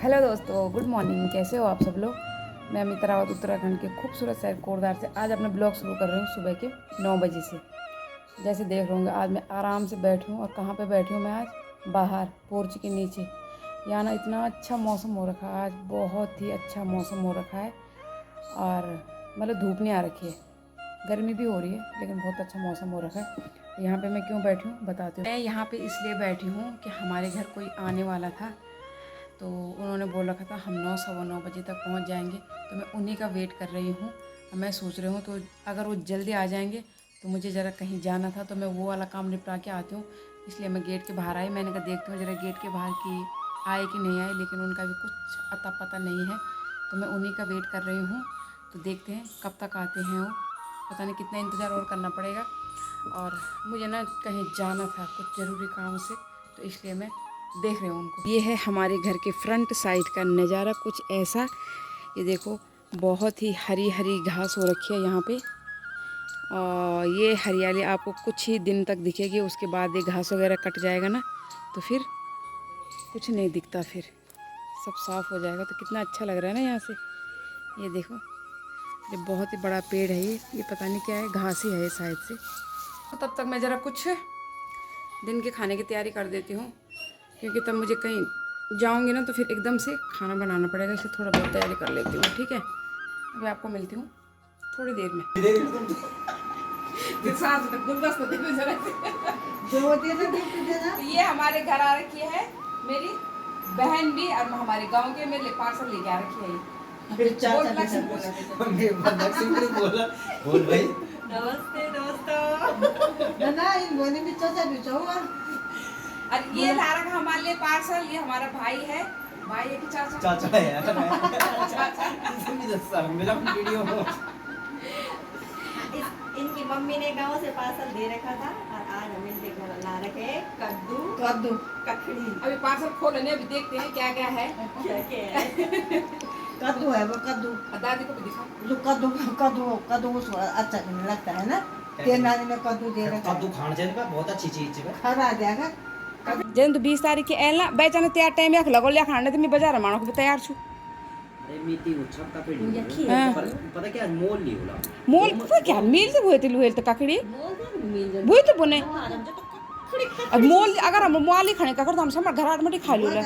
Hello दोस्तों, good morning. कैसे हो आप सब लोग। मैं अमित रावत उत्तराखंड के खूबसूरत शहर कोटद्वार से आज अपना ब्लॉग शुरू कर रही हूँ सुबह के 9 बजे से। जैसे देख रहे होंगे आज मैं आराम से बैठी हूँ। और कहाँ पे बैठी हूँ मैं आज? बाहर पोर्च के नीचे। यहाँ ना इतना अच्छा मौसम हो रखा है आज, बहुत ही अच्छा मौसम हो रखा है। और मतलब धूप नहीं आ रखी है, गर्मी भी हो रही है लेकिन बहुत अच्छा मौसम हो रखा है। यहाँ पे मैं क्यों बैठी हूँ बताती हूँ। मैं यहाँ पे इसलिए बैठी हूँ कि हमारे घर कोई आने वाला था, तो उन्होंने बोल रखा था हम 9 सवा 9 बजे तक पहुंच जाएंगे, तो मैं उन्हीं का वेट कर रही हूँ। मैं सोच रही हूँ तो अगर वो जल्दी आ जाएंगे तो मुझे ज़रा कहीं जाना था, तो मैं वो वाला काम निपटा के आती हूँ। इसलिए मैं गेट के बाहर आई। मैंने कहा देखती हूँ ज़रा गेट के बाहर की आए कि नहीं आए, लेकिन उनका भी कुछ अता पता नहीं है, तो मैं उन्हीं का वेट कर रही हूँ। तो देखते हैं कब तक आते हैं वो, पता नहीं कितना इंतज़ार और करना पड़ेगा। और मुझे ना कहीं जाना था कुछ ज़रूरी काम से, तो इसलिए मैं देख रहे हो उनको। ये है हमारे घर के फ्रंट साइड का नज़ारा कुछ ऐसा। ये देखो बहुत ही हरी हरी घास हो रखी है यहाँ पे, और ये हरियाली आपको कुछ ही दिन तक दिखेगी। उसके बाद ये घास वगैरह कट जाएगा ना, तो फिर कुछ नहीं दिखता, फिर सब साफ़ हो जाएगा। तो कितना अच्छा लग रहा है ना यहाँ से। ये देखो, ये बहुत ही बड़ा पेड़ है। ये पता नहीं क्या है, घास ही है शायद से। तो तब तक मैं ज़रा कुछ दिन के खाने की तैयारी कर देती हूँ, क्योंकि तब मुझे कहीं जाऊँगी ना तो फिर एकदम से खाना बनाना पड़ेगा। इसलिए थोड़ा बहुत तैयारी कर लेती हूँ, ठीक है। अभी आपको मिलती हूँ थोड़ी देर में। ये हमारे घर आ रखी है मेरी बहन भी, और हमारे गांव के मेरे लिए पार्सल लेके आ रखी है। बोल भाई। नमस्ते दोस्तों। ना इन बोने में चाचा भी चाहूँगा। और ये ला रखा हमारे लिए पार्सल। ये हमारा भाई है। भाई है कि चाचा? चाचा है यार। चाचा मेरा वीडियो इनकी मम्मी ने गांव से पार्सल दे रखा था, और आज हम इनके घर ला रखे कद्दू कद्दू ककड़ी। अभी पार्सल खोलने, अभी देखते हैं क्या क्या है। कद्दू है वो कद्दू। दादी को भी दिखाओ। जो कद्दू कद्दू कद्दू उसको अच्छा नहीं लगता है ना। तेल नानी में कद्दू दे रखा कद्दू खाना चाहिए बा, बहुत अच्छी चीज है। खरा जाएगा। जन तो 20 तारीख के एला बेचने तैयार टाइम या लगो लिया खाने, तो मैं बाजार मानो को तैयार छु। अरे मीठी उच्छा का पेड़ हाँ। पता क्या मोल नहीं होला। मोल तो क्या मिल से हुए थे लुहेल तो ककड़ी वही तो बने। अब मोल अगर हम मोली खाने का करते हम समर घर आट में खा लो ला।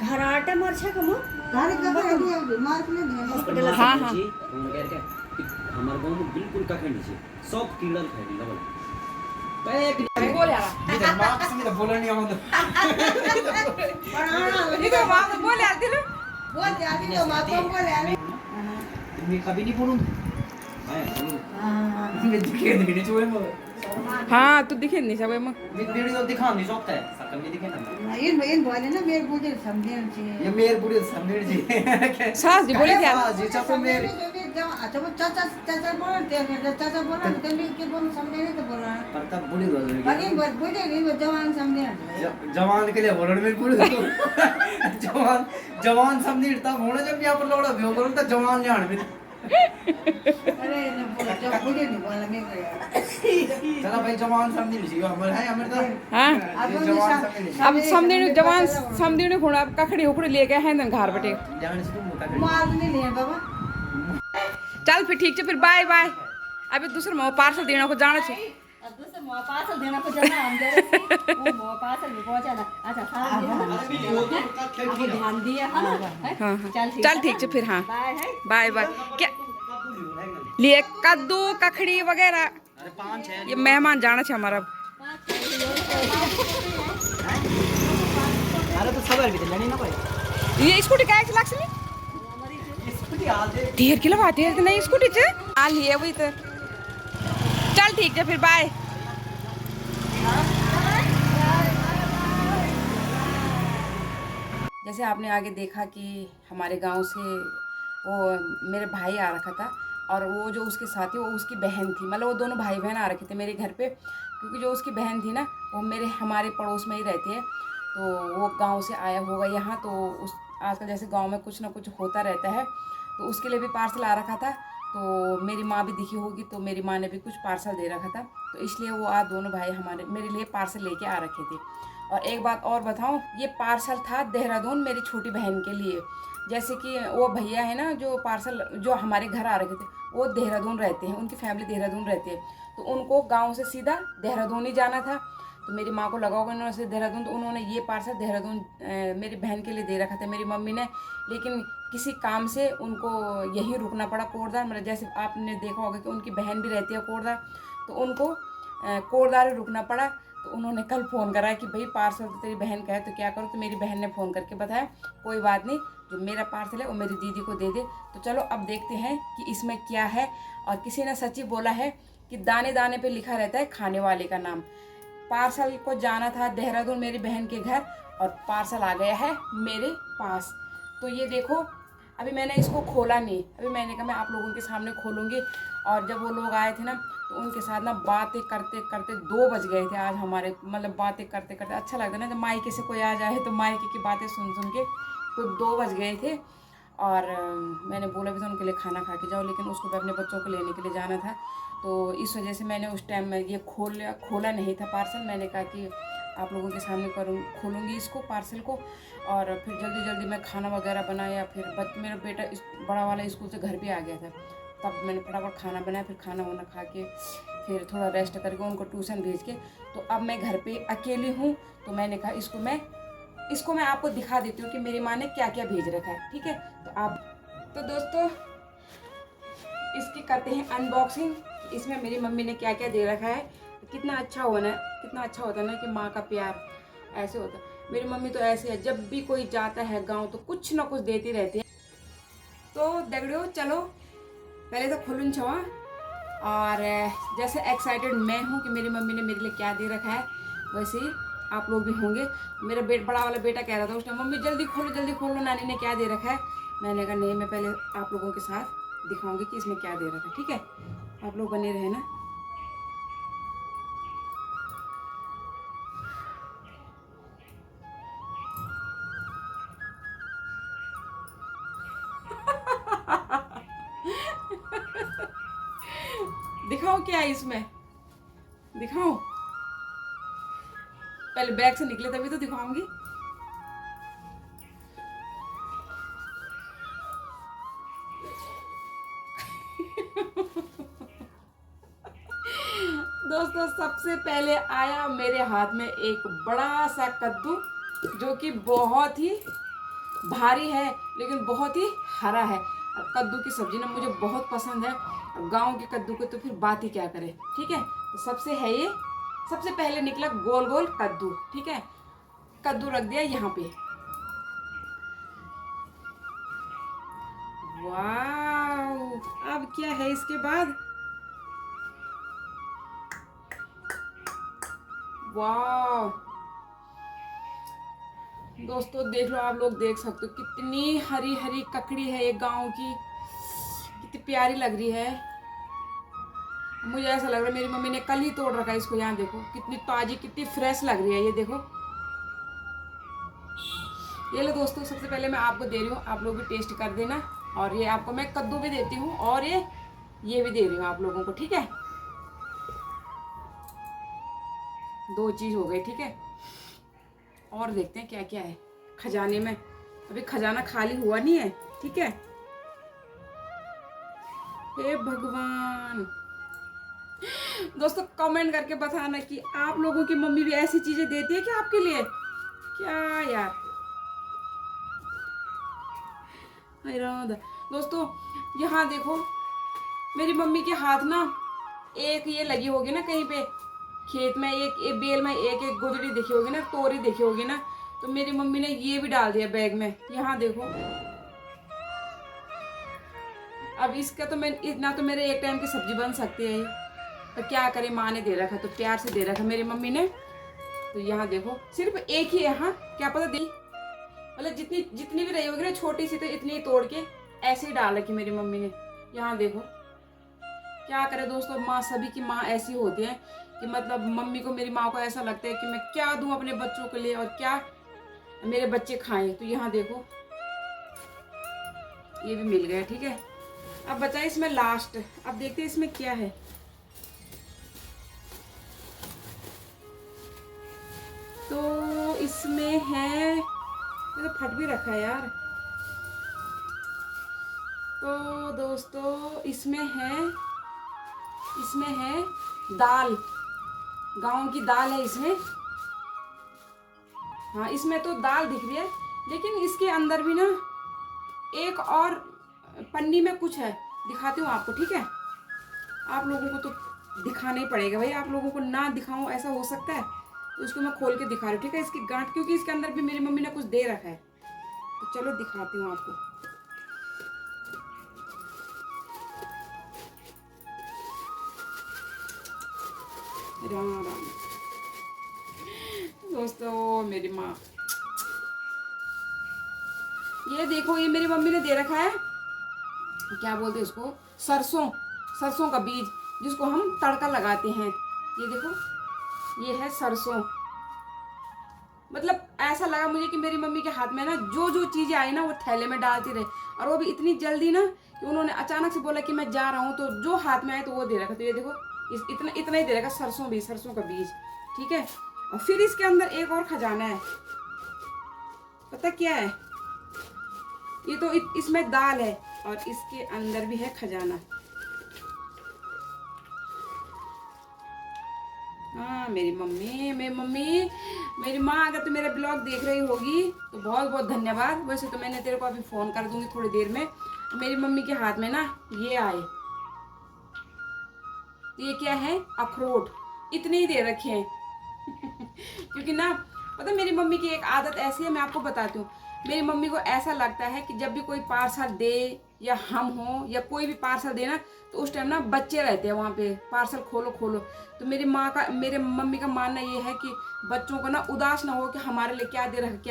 घर आटे मरछा कमो घर का मार के नहीं है। हाँ हाँ हमारे गांव में बिल्कुल का नहीं है, सब कीड़ा खाई लगा बोल यार इधर मार्क्स में तो बोलना नहीं आਉਂਦਾ। ये तो मां बोल यार दिल बोल यार तो मां को बोल यार। मैं कभी नहीं बोलूं। हां मैं दिखे नहीं छुए मो। हाँ तू दिखे नहीं सब में वीडियो दिखा नहीं सकता है, सकल नहीं दिखे ना। इन बोले ना मेरे बूढ़े समझे चाहिए। ये मेरे बुढ़े समझे जी। सास जी बोले क्या? सास जी चाचा मेरे अच्छा वो चाचा चाचा बोलते हैं, चाचा बोला तो मैं के बोल समझे नहीं तो बोला। पर तब बुढ़ी हो अरे गई। बूढ़े नहीं वो जवान समझे। जवान के लिए बोलो मेरे बुढ़े तो जवान समझी तब होने जब यहाँ पर लौड़ा भी हो करो तो जवान जान में। अरे ना बोला जब बूढ़े नहीं बोला मैं गया। चला भाई जवान समझी लीजिए हमारे है हमारे तो। हाँ जवान समझी लीजिए। अब समझने जवान समझने घोड़ा अब ककड़ी उकड़ी लेके हैं ना घर बटे। जाने से तुम मुका मार नहीं लिया बाबा। चल फिर ठीक है, फिर बाय बाय। अभी दूसरे मो पार्सल देना को जाना छे। अब दूसरे मुआ पार्सल देना को जाना हम दे रहे थे। वो मुआ पार्सल भी पहुंचा ना। अच्छा साथ में अभी ध्यान दिया है ना। हाँ हाँ चल ठीक है फिर। हाँ बाय है। Bye bye. क्या लिए कद्दू ककड़ी वगैरह अरे 5-6 ये मेहमान जाना छे हमारा। अरे तो सबर भी तो लेनी ना कोई। ये स्कूटी का एक लाख से स्कूटी आ दे। ढेर किलो बात है नहीं स्कूटी से आ लिए वही तो। चल ठीक है फिर बाय। जैसे आपने आगे देखा कि हमारे गांव से वो मेरे भाई आ रखा था, और वो जो उसके साथी वो उसकी बहन थी। मतलब वो दोनों भाई बहन आ रखे थे मेरे घर पे, क्योंकि जो उसकी बहन थी ना वो हमारे पड़ोस में ही रहती है। तो वो गांव से आया होगा यहाँ, तो उस आजकल जैसे गांव में कुछ ना कुछ होता रहता है, तो उसके लिए भी पार्सल आ रखा था। तो मेरी माँ भी दिखी होगी, तो मेरी माँ ने भी कुछ पार्सल दे रखा था, तो इसलिए वो आज दोनों भाई हमारे मेरे लिए पार्सल लेके आ रखे थे। और एक बात और बताऊं, ये पार्सल था देहरादून मेरी छोटी बहन के लिए। जैसे कि वो भैया है ना जो पार्सल जो हमारे घर आ रखे थे, वो देहरादून रहते हैं, उनकी फैमिली देहरादून रहती है, तो उनको गाँव से सीधा देहरादून ही जाना था। तो मेरी माँ को लगा होगा इन्होंने से देहरादून, तो उन्होंने ये पार्सल देहरादून मेरी बहन के लिए दे रखा था मेरी मम्मी ने। लेकिन किसी काम से उनको यहीं रुकना पड़ा कोटद्वार, मतलब जैसे आपने देखा होगा कि उनकी बहन भी रहती है कोटद्वार, तो उनको कोटद्वार ही रुकना पड़ा। तो उन्होंने कल फ़ोन करा कि भाई पार्सल तो तेरी बहन का है, तो क्या करो। तो मेरी बहन ने फ़ोन करके बताया कोई बात नहीं, जो मेरा पार्सल है वो मेरी दीदी को दे दे। तो चलो अब देखते हैं कि इसमें क्या है। और किसी ने सच्ची बोला है कि दाने दाने पे लिखा रहता है खाने वाले का नाम। पार्सल को जाना था देहरादून मेरी बहन के घर, और पार्सल आ गया है मेरे पास। तो ये देखो, अभी मैंने इसको खोला नहीं, अभी मैंने कहा मैं आप लोगों के सामने खोलूँगी। और जब वो लोग आए थे ना, तो उनके साथ ना बातें करते करते 2 बज गए थे आज हमारे, मतलब बातें करते करते अच्छा लगता है ना जब मायके से कोई आ जाए, तो मायके की बातें सुन सुन के तो 2 बज गए थे। और मैंने बोला भी था उनके लिए खाना खा के जाओ, लेकिन उसको भी अपने बच्चों को लेने के लिए जाना था, तो इस वजह से मैंने उस टाइम में ये खोला नहीं था पार्सल। मैंने कहा कि आप लोगों के सामने खोलूँगी इसको पार्सल को। और फिर जल्दी जल्दी मैं खाना वगैरह बनाया। फिर मेरा बेटा बड़ा वाला स्कूल से घर भी आ गया था, तब मैंने फटाफट खाना बनाया। फिर खाना वाना खा के फिर थोड़ा रेस्ट करके उनको ट्यूशन भेज के, तो अब मैं घर पे अकेली हूँ। तो मैंने कहा इसको मैं आपको दिखा देती हूँ कि मेरी माँ ने क्या क्या भेज रखा है, ठीक है। तो दोस्तों इसकी करते हैं अनबॉक्सिंग। इसमें मेरी मम्मी ने क्या क्या दे रखा है। कितना अच्छा होता है ना कि माँ का प्यार ऐसे होता है। मेरी मम्मी तो ऐसे है, जब भी कोई जाता है गांव तो कुछ ना कुछ देती रहती है। तो दगड़ियों चलो पहले तो खुलन छवा। और जैसे एक्साइटेड मैं हूँ कि मेरी मम्मी ने मेरे लिए क्या दे रखा है, वैसे ही आप लोग भी होंगे। मेरा बड़ा वाला बेटा कह रहा था उसने, मम्मी जल्दी खोलो नानी ने क्या दे रखा है। मैंने कहा नहीं, मैं पहले आप लोगों के साथ दिखाऊंगी कि इसमें क्या दे रखा है, ठीक है। आप लोग बने रहे ना। दिखाओ क्या है इसमें, दिखाओ। पहले बैग से निकले तभी तो दिखाऊंगी। दोस्तों सबसे पहले आया मेरे हाथ में एक बड़ा सा कद्दू, जो कि बहुत ही भारी है लेकिन बहुत ही हरा है। और कद्दू की सब्जी ना मुझे बहुत पसंद है, और गांव के कद्दू के तो फिर बात ही क्या करें, ठीक है। तो सबसे पहले निकला गोल गोल कद्दू, ठीक है। कद्दू रख दिया यहाँ पे। वाह, अब क्या है इसके बाद। वाह दोस्तों देख लो, आप लोग देख सकते हो कितनी हरी हरी ककड़ी है ये गांव की, कितनी प्यारी लग रही है। मुझे ऐसा लग रहा है मेरी मम्मी ने कल ही तोड़ रखा है इसको। यहाँ देखो कितनी ताजी, कितनी फ्रेश लग रही है ये, देखो। ये लो दोस्तों, सबसे पहले मैं आपको दे रही हूँ, आप लोग भी टेस्ट कर देना। और ये आपको मैं कद्दू भी देती हूँ, और ये भी दे रही हूँ आप लोगों को, ठीक है। 2 चीज़ हो गई, ठीक है। और देखते हैं क्या क्या है खजाने में। अभी खजाना खाली हुआ नहीं है, ठीक है। हे भगवान, दोस्तों कमेंट करके बताना कि आप लोगों की मम्मी भी ऐसी चीजें देती है क्या आपके लिए। क्या यार, दोस्तों यहाँ देखो, मेरी मम्मी के हाथ ना एक ये लगी होगी ना कहीं पे खेत में, एक बेल में एक गुदड़ी दिखी होगी ना, तोरी दिखी होगी ना, तो मेरी मम्मी ने ये भी डाल दिया बैग में। यहाँ देखो, अब इसका तो मैं इतना तो मेरे एक टाइम की सब्जी बन सकती है, तो क्या करे, माँ ने दे रखा तो प्यार से दे रखा मेरी मम्मी ने। तो यहाँ देखो सिर्फ एक ही है, हाँ क्या पता दी, मतलब जितनी भी रही होगी ना छोटी सी, तो इतनी ही तोड़ के ऐसे ही डाल रखी मेरी मम्मी ने। यहाँ देखो, क्या करे दोस्तों, माँ सभी की माँ ऐसी होती है कि मतलब मम्मी को, मेरी माँ को ऐसा लगता है कि मैं क्या दूं अपने बच्चों के लिए और क्या मेरे बच्चे खाएं। तो यहाँ देखो ये भी मिल गया, ठीक है। अब बचा है इसमें लास्ट। अब देखते हैं इसमें क्या है। तो इसमें है, ये तो फट भी रखा है यार। तो दोस्तों इसमें है दाल, गाँव की दाल है इसमें। हाँ इसमें तो दाल दिख रही है, लेकिन इसके अंदर भी ना एक और पन्नी में कुछ है, दिखाती हूँ आपको, ठीक है। आप लोगों को तो दिखाना ही पड़ेगा भाई, आप लोगों को ना दिखाऊं ऐसा हो सकता है, तो इसको मैं खोल के दिखा रही हूँ, ठीक है। इसकी गांठ, क्योंकि इसके अंदर भी मेरी मम्मी ने कुछ दे रखा है, तो चलो दिखाती हूँ आपको। राम राम दोस्तों, मेरी माँ, ये देखो, ये मेरी मम्मी ने दे रखा है, क्या बोलते हैं इसको, सरसों का बीज, जिसको हम तड़का लगाते हैं। ये देखो, ये है सरसों। मतलब ऐसा लगा मुझे कि मेरी मम्मी के हाथ में ना जो चीजें आई ना वो थैले में डालती रहे, और वो भी इतनी जल्दी ना कि उन्होंने अचानक से बोला कि मैं जा रहा हूँ, तो जो हाथ में आए तो वो दे रखा। तो ये देखो, इतना ही दे रखा, सरसों का बीज, ठीक है। और फिर इसके अंदर एक और खजाना है, पता क्या है, ये तो इसमें दाल है और इसके अंदर भी है खजाना। हाँ मेरी माँ, अगर तू मेरा ब्लॉग देख रही होगी तो बहुत बहुत धन्यवाद। वैसे तो मैंने तेरे को अभी फोन कर दूंगी थोड़ी देर में। मेरी मम्मी के हाथ में ना ये आए, ये क्या है, अखरोट, इतने ही दे रखे हैं। क्योंकि ना पता, मेरी मम्मी की एक आदत ऐसी है, मैं आपको बताती हूँ। मेरी मम्मी को ऐसा लगता है कि जब भी कोई पार्सल दे, या हम हो या कोई भी पार्सल देना, तो उस टाइम ना बच्चे रहते हैं वहाँ पे, पार्सल खोलो। तो मेरे मम्मी का मानना ये है कि बच्चों को ना उदास ना हो कि हमारे लिए क्या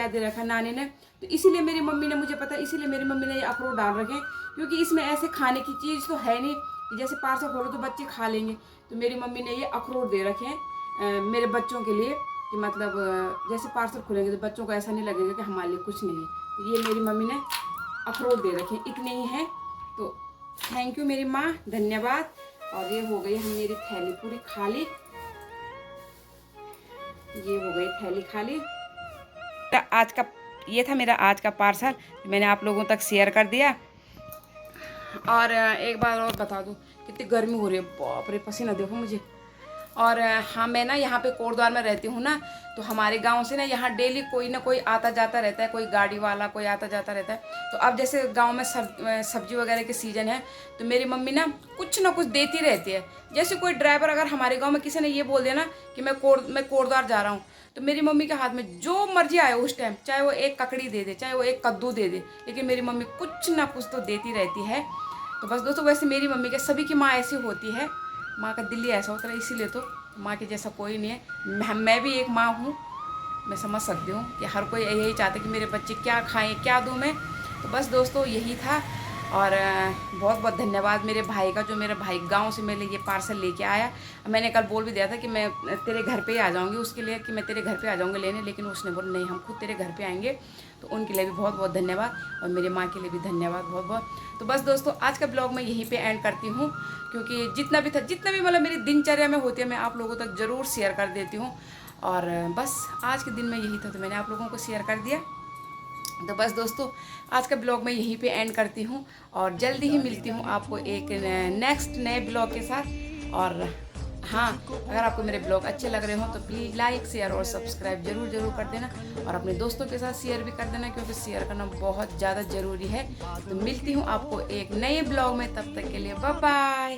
दे रखा नानी ने। तो इसीलिए मेरी मम्मी ने, मुझे पता है, इसीलिए मेरी मम्मी ने ये अखरोट डाल रखे, क्योंकि इसमें ऐसे खाने की चीज़ तो है नहीं कि जैसे पार्सल खोलो तो बच्चे खा लेंगे। तो मेरी मम्मी ने ये अखरोट दे रखे हैं मेरे बच्चों के लिए, कि मतलब जैसे पार्सल खुलेंगे तो बच्चों को ऐसा नहीं लगेगा कि हमारे लिए कुछ नहीं है। तो ये मेरी मम्मी ने अखरोट दे रखे हैं, इतने ही हैं। तो थैंक यू मेरी माँ, धन्यवाद। और ये हो गई मेरी थैली पूरी खाली, ये हो गई थैली खाली। ये था मेरा आज का पार्सल, मैंने आप लोगों तक शेयर कर दिया। और एक बार और बता दूँ, कितनी गर्मी हो रही है, बाप रे, पसीना देखो मुझे। और हाँ, मैं ना यहाँ पे कोटद्वार में रहती हूँ ना, तो हमारे गांव से ना यहाँ डेली कोई ना कोई आता जाता रहता है, कोई गाड़ी वाला कोई आता जाता रहता है। तो अब जैसे गांव में सब्जी वगैरह के सीज़न है, तो मेरी मम्मी ना कुछ देती रहती है। जैसे कोई ड्राइवर अगर हमारे गांव में किसी ने ये बोल दिया ना कि मैं कोटद्वार जा रहा हूँ, तो मेरी मम्मी के हाथ में जो मर्जी आए उस टाइम, चाहे वो एक ककड़ी दे दे, चाहे वो एक कद्दू दे दे, लेकिन मेरी मम्मी कुछ ना कुछ तो देती रहती है। तो बस दोस्तों, वैसे मेरी मम्मी के सभी की माँ ऐसी होती है, माँ का दिल ही ऐसा होता है, इसीलिए तो माँ के जैसा कोई नहीं है। मैं भी एक माँ हूँ, मैं समझ सकती हूँ कि हर कोई यही चाहता है कि मेरे बच्चे क्या खाएं, क्या दूँ मैं। तो बस दोस्तों यही था। और बहुत बहुत धन्यवाद मेरे भाई का, जो मेरा भाई गांव से मेरे लिए ये पार्सल लेके आया। मैंने कल बोल भी दिया था कि मैं तेरे घर पे ही आ जाऊंगी, उसके लिए कि मैं तेरे घर पे आ जाऊंगी लेने, लेकिन उसने बोला नहीं, हम खुद तेरे घर पे आएंगे। तो उनके लिए भी बहुत बहुत धन्यवाद, और मेरी माँ के लिए भी धन्यवाद बहुत बहुत। तो बस दोस्तों, आज का ब्लॉग मैं यहीं पर एंड करती हूँ, क्योंकि जितना भी मतलब मेरी दिनचर्या में होती है, मैं आप लोगों तक ज़रूर शेयर कर देती हूँ। और बस आज के दिन में यही था, तो मैंने आप लोगों को शेयर कर दिया। तो बस दोस्तों, आज का ब्लॉग मैं यहीं पे एंड करती हूँ, और जल्दी ही मिलती हूँ आपको एक नेक्स्ट नए ब्लॉग के साथ। और हाँ, अगर आपको मेरे ब्लॉग अच्छे लग रहे हो तो प्लीज़ लाइक, शेयर और सब्सक्राइब जरूर कर देना, और अपने दोस्तों के साथ शेयर भी कर देना, क्योंकि शेयर करना बहुत ज़्यादा ज़रूरी है। तो मिलती हूँ आपको एक नए ब्लॉग में, तब तक के लिए बाय बाय।